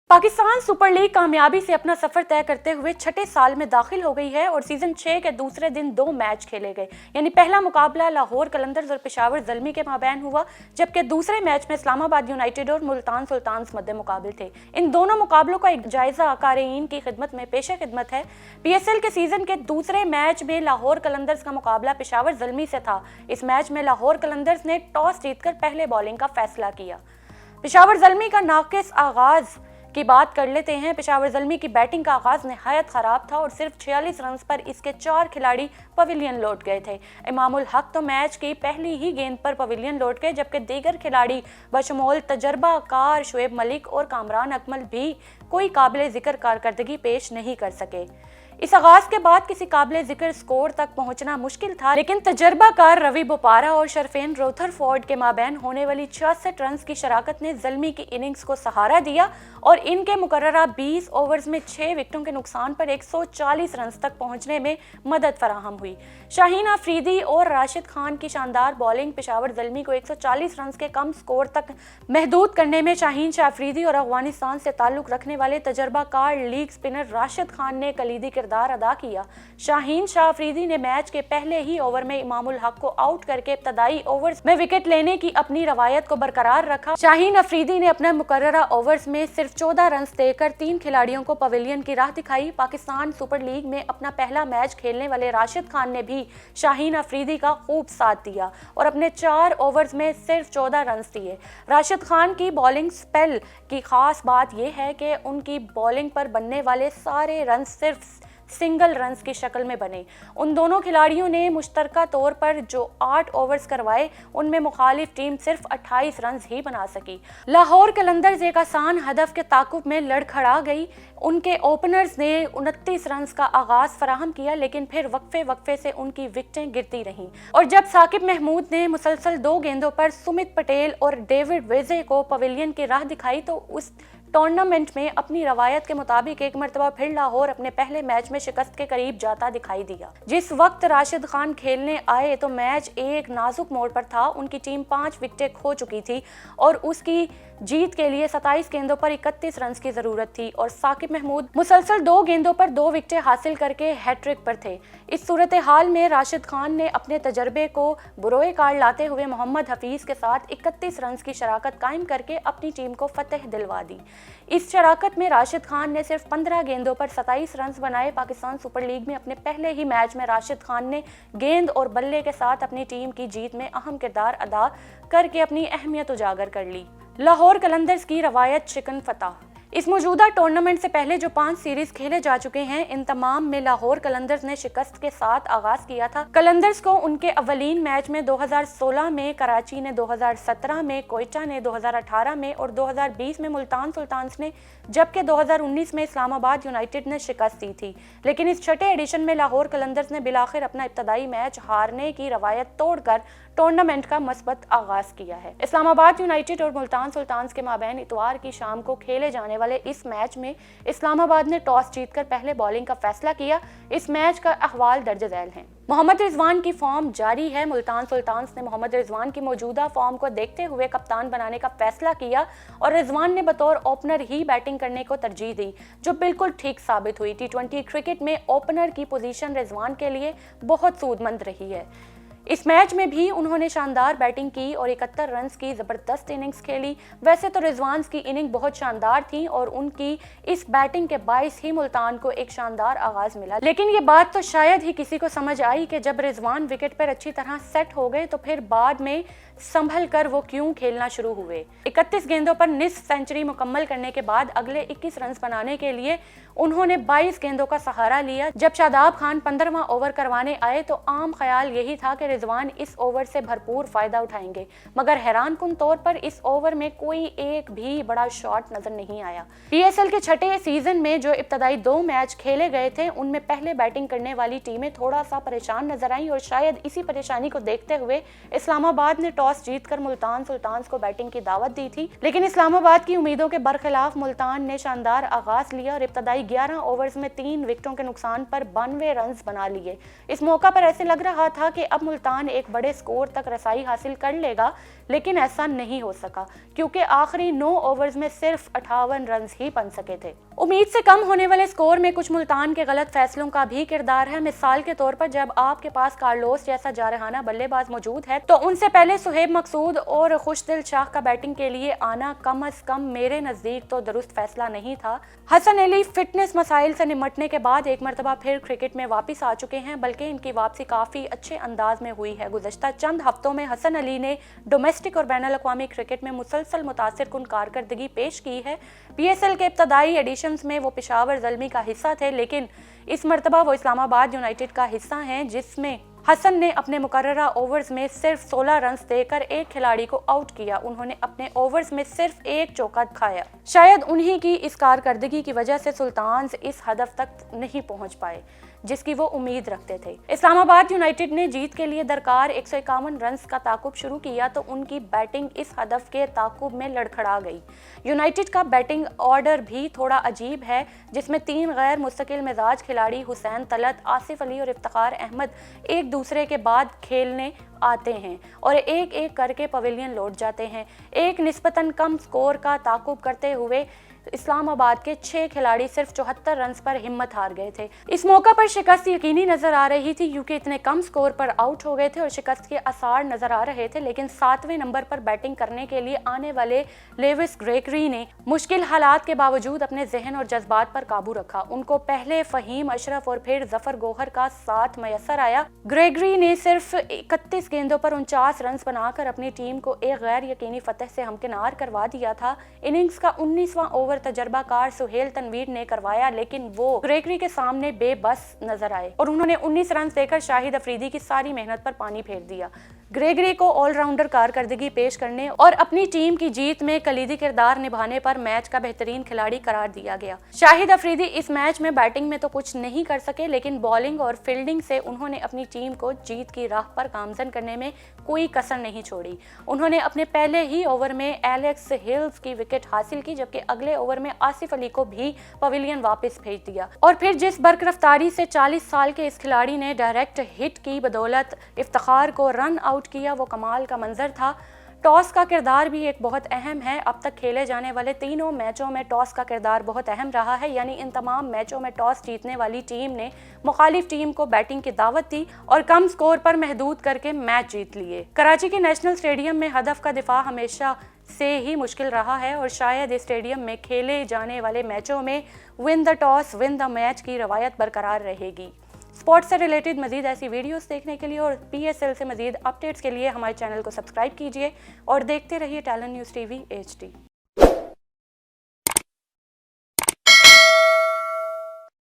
Pakistan super league कामयाबी से अपना सफर तय करते हुए छठे साल में दाखिल हो गई है और सीजन 6 के दूसरे दिन 2 मैच खेले गए। यानी पहला मुकाबला लाहौर कलंदर्स और पेशावर ज़ल्मी के माबैन हुआ, जबकि दूसरे मैच में इस्लामाबाद यूनाइटेड और मुल्तान सुल्तान्स मद्दे मुकाबिल थे। इन दोनों मुकाबलों का एक जायजा क़ारीन की खिदमत में पेश खिदमत है। PSL के सीजन के दूसरे मैच में लाहौर कलंदर्स का मुकाबला पेशावर ज़ल्मी से था। इस मैच में लाहौर कलंदर्स ने टॉस जीतकर पहले बॉलिंग का फैसला किया। पेशावर ज़ल्मी का नाकिस आगाज की बात कर लेते हैं। पेशावर ज़ल्मी की बैटिंग का आगाज निहायत ख़राब था और सिर्फ 46 रन पर इसके 4 खिलाड़ी पवेलियन लौट गए थे। इमामुल हक तो मैच की पहली ही गेंद पर पवेलियन लौट गए, जबकि दीगर खिलाड़ी बशमूल तजर्बाकार शुएब मलिक और कामरान अकमल भी कोई काबिल जिक्र कारकर्दगी पेश नहीं कर सके। इस आगाज के बाद किसी काबिल जिक्र स्कोर तक पहुंचना मुश्किल था, लेकिन तजर्बाकार रवि बोपारा और शरफेन रोथरफोर्ड के माबैन होने वाली 66 रन की शराकत ने ज़ल्मी की इनिंग्स को सहारा दिया और इनके मुकर्ररा 20 ओवर्स में 6 विकेटों के नुकसान पर 140 रन तक पहुंचने में मदद फराहम हुई। शाहीन अफरीदी और राशिद खान की शानदार बॉलिंग पेशावर ज़ल्मी को 140 रन के कम स्कोर तक महदूद करने में शाहीन शाह अफरीदी और अफगानिस्तान से ताल्लुक रखने वाले तजर्बाकार लीग स्पिनर राशिद खान ने कलीदी किरदार अदा किया। शाहीन शाह अफरीदी ने मैच के पहले ही ओवर में इमामुल हक को आउट करके इब्तदाई ओवर्स में विकेट लेने की अपनी रवायत को बरकरार रखा। शाहीन अफरीदी ने अपने मुकर्ररा ओवर्स में सिर्फ 14 रन देकर 3 खिलाड़ियों को पवेलियन की राह दिखाई। पाकिस्तान सुपर लीग में अपना पहला मैच खेलने वाले राशिद खान ने भी शाहीन अफरीदी का खूब साथ दिया और अपने 4 ओवर्स में सिर्फ 14 रन दिए। राशिद खान की बॉलिंग स्पेल की खास बात यह है कि उनकी बॉलिंग पर बनने वाले सारे रन सिर्फ सिंगल रन्स की शक्ल में बने। उन दोनों खिलाड़ियों ने मुश्तरका तौर पर जो 8 ओवर्स करवाए, उनमें मुखालिफ टीम सिर्फ 28 रन ही बना सकी। लाहौर कलंदर्स एक आसान हदफ के ताकुब में लड़खड़ा गई। उनके ओपनर्स ने 29 रन का आगाज फराहम किया, लेकिन फिर वक्फे से उनकी विकेटें गिरती रहीं और जब साकिब महमूद ने मुसलसल 2 गेंदों पर सुमित पटेल और डेविड वेजे को पवेलियन की राह दिखाई तो उस टूर्नामेंट में अपनी रवायत के मुताबिक एक मरतबा फिर लाहौर अपने पहले मैच में शिकस्त के करीब जाता दिखाई दिया। जिस वक्त राशिद खान खेलने आए तो मैच एक नाजुक मोड़ पर था। उनकी टीम 5 विकेटें खो चुकी थी और उसकी जीत के लिए 27 गेंदों पर 31 रन की जरूरत थी और साकिब महमूद मुसलसल 2 गेंदों पर 2 विकेटें हासिल करके हैट्रिक पर थे। इस सूरत हाल में राशिद खान ने अपने तजर्बे को बुरोए कार लाते हुए मोहम्मद हफीज के साथ 31 रन की शराकत कायम करके अपनी टीम को फतह दिलवा दी। इस शराकत में राशिद खान ने सिर्फ 15 गेंदों पर 27 रन बनाए। पाकिस्तान सुपर लीग में अपने पहले ही मैच में राशिद खान ने गेंद और बल्ले के साथ अपनी टीम की जीत में अहम किरदार अदा करके अपनी अहमियत उजागर कर ली। लाहौर कलंदर्स की रवायत शिकन फतह। इस मौजूदा टूर्नामेंट से पहले जो 5 सीरीज खेले जा चुके हैं, इन तमाम में लाहौर कलंदर्स ने शिकस्त के साथ आगाज किया था। कलंदर्स को उनके अवलीन मैच में 2016 में, कराची ने 2017 में, कोयटा ने 2018 में और 2020 में मुल्तान सुल्तान्स ने, जबकि 2019 में इस्लामाबाद यूनाइटेड ने शिकस्त दी थी। लेकिन इस छठे एडिशन में लाहौर कलंदर्स ने बिलाखिर अपना इब्तदाई मैच हारने की रवायत तोड़कर टूर्नामेंट का मस्बत आगाज किया है। इस्लामाबाद यूनाइटेड और मुल्तान सुल्तान्स के माबैन इतवार की शाम को खेले जाने वाले इस मैच में इस्लामाबाद ने टॉस जीतकर पहले बॉलिंग का फैसला किया। इस मैच का अहवाल दर्ज झैल है। मोहम्मद रिजवान की फॉर्म जारी है। मुल्तान सुल्तान्स ने मोहम्मद रिजवान की मौजूदा फॉर्म को देखते हुए कप्तान बनाने का फैसला किया और रिजवान ने बतौर ओपनर ही बैटिंग करने को तरजीह दी, जो बिल्कुल ठीक साबित हुई। T20 क्रिकेट में ओपनर की पोजीशन रिजवान के लिए बहुत सूदमंद रही है। इस मैच में भी उन्होंने शानदार बैटिंग की और 71 रन की ज़बरदस्त इनिंग्स खेली। वैसे तो रिजवान की इनिंग बहुत शानदार थी और उनकी इस बैटिंग के बाइस ही मुल्तान को एक शानदार आगाज मिला, लेकिन ये बात तो शायद ही किसी को समझ आई कि जब रिजवान विकेट पर अच्छी तरह सेट हो गए तो फिर बाद में संभल कर वो क्यों खेलना शुरू हुए। 31 गेंदों पर निस्फ सेंचुरी मुकम्मल करने के बाद अगले 21 रन बनाने के लिए उन्होंने 22 गेंदों का सहारा लिया। जब शादाब खान 15वां ओवर करवाने आए तो आम ख्याल यही था कि रिजवान इस ओवर से भरपूर फायदा उठाएंगे, मगर हैरानकुन तौर पर इस ओवर में कोई एक भी बड़ा शॉट नजर नहीं आया। PSL के छठे सीजन में जो इब्तदाई 2 मैच खेले गए थे, उनमें पहले बैटिंग करने वाली टीमें थोड़ा सा परेशान नजर आई और शायद इसी परेशानी को देखते हुए इस्लामाबाद ने टॉस जीतकर मुल्तान सुल्तान्स को बैटिंग की दावत दी थी। लेकिन इस्लामाबाद की उम्मीदों के बरखिलाफ मुल्तान ने शानदार आगाज लिया और इब्तदाई 11 ओवर्स में 3 विकेटों के नुकसान पर 92 रन बना लिए। इस मौका पर ऐसे लग रहा था कि अब मुल्तान कप्तान एक बड़े स्कोर तक रसाई हासिल कर लेगा, लेकिन ऐसा नहीं हो सका क्योंकि आखिरी 9 ओवर्स में सिर्फ 58 रन ही बन सके थे। उम्मीद से कम होने वाले स्कोर में कुछ मुल्तान के गलत फैसलों का भी किरदार है। मिसाल के तौर पर जब आपके पास कार्लोस जैसा जारहाना बल्लेबाज मौजूद है तो उनसे पहले सुहेब मकसूद और खुशदिल शाह का बैटिंग के लिए आना कम अज कम मेरे नजदीक तो दुरुस्त फैसला नहीं था। हसन अली फिटनेस मसाइल से निमटने के बाद एक मरतबा फिर क्रिकेट में वापस आ चुके हैं, बल्कि इनकी वापसी काफी अच्छे अंदाज में हुई है। गुज़श्ता चंद हफ्तों में हसन अली ने डोमेस्टिक और बैनुल-अक़वामी क्रिकेट में मुसलसल मुतासिर कुन कारकर्दगी पेश की है। PSL के इब्तदाई एडिशंस में वो पेशावर ज़ल्मी का हिस्सा थे, लेकिन इस मरतबा वो इस्लामाबाद यूनाइटेड का हिस्सा हैं, जिसमें हसन ने अपने मुकर्ररा ओवर्स में सिर्फ 16 रन देकर एक खिलाड़ी को आउट किया। उन्होंने अपने ओवर्स में सिर्फ एक चौका खाया। शायद उन्हीं की इस कारकर्दगी की वजह से सुल्तान्स इस हदफ तक नहीं पहुंच पाए जिसकी वो उम्मीद रखते थे। इस्लामाबाद यूनाइटेड ने जीत के लिए दरकार 151 रन का ताकुब शुरू किया तो उनकी बैटिंग इस हदफ के ताकुब में लड़खड़ा गई। यूनाइटेड का बैटिंग ऑर्डर भी थोड़ा अजीब है, जिसमें 3 गैर मुस्तकिल मिजाज खिलाड़ी हुसैन तलत, आसिफ अली और इफ्तिखार अहमद एक दूसरे के बाद खेलने आते हैं और एक एक करके पवेलियन लौट जाते हैं। एक निस्बतन कम स्कोर का ताकुब करते हुए इस्लामाबाद के 6 खिलाड़ी सिर्फ 74 रन पर हिम्मत हार गए थे। इस मौका पर शिकस्त यकीनी नजर आ रही थी क्योंकि इतने कम स्कोर पर आउट हो गए थे और शिकस्त के आसार नजर आ रहे थे। लेकिन 7वें नंबर पर बैटिंग करने के लिए आने वाले लेविस ग्रेगरी ने मुश्किल हालात के बावजूद अपने जहन और जज्बात पर काबू रखा। उनको पहले फहीम अशरफ और फिर जफर गोहर का साथ मैसर आया। ग्रेगरी ने सिर्फ 31 गेंदों पर 49 रन बनाकर अपनी टीम को एक गैर यकीनी फतह से हमकिनार करवा दिया था। इनिंग्स का 19वां ओवर तजर्बाकार सुहेल तनवीर ने करवाया, लेकिन वो ग्रेगरी के सामने बेबस नजर आए और उन्होंने 19 रन देकर शाहिद अफरीदी की सारी मेहनत पर पानी फेर दिया। ग्रेगरी को ऑलराउंडर कारकर्दगी पेश करने और अपनी टीम की जीत में कलीदी किरदार निभाने पर मैच का बेहतरीन खिलाड़ी करार दिया गया। शाहिद अफरीदी इस मैच में बैटिंग में तो कुछ नहीं कर सके, लेकिन बॉलिंग और फील्डिंग से उन्होंने अपनी टीम को जीत की राह पर गामजन करने में कोई कसर नहीं छोड़ी। उन्होंने अपने पहले ही ओवर में एलेक्स हिल्स की विकेट हासिल की, जबकि अगले ओवर में आसिफ अली को भी पवेलियन वापस भेज दिया और फिर जिस बरकरफ्तारी से 40 साल के इस खिलाड़ी ने डायरेक्ट हिट की बदौलत इफ्तिखार को रन आउट किया, वो कमाल का मंजर था। टॉस का किरदार भी एक बहुत अहम है। अब तक खेले जाने वाले तीनों मैचों में टॉस का किरदार बहुत अहम रहा है, यानी इन तमाम मैचों में टॉस जीतने वाली टीम ने मुखालिफ टीम को बैटिंग की दावत दी और कम स्कोर पर महदूद करके मैच जीत लिए। कराची के नेशनल स्टेडियम में हदफ का दिफा हमेशा से ही मुश्किल रहा है और शायद इस स्टेडियम में खेले जाने वाले मैचों में win the toss win the match की रवायत बरकरार रहेगी। स्पोर्ट्स से रिलेटेड मजीद ऐसी वीडियोस देखने के लिए और PSL से मजीद अपडेट्स के लिए हमारे चैनल को सब्सक्राइब कीजिए और देखते रहिए टैलेंट न्यूज़ TV HD।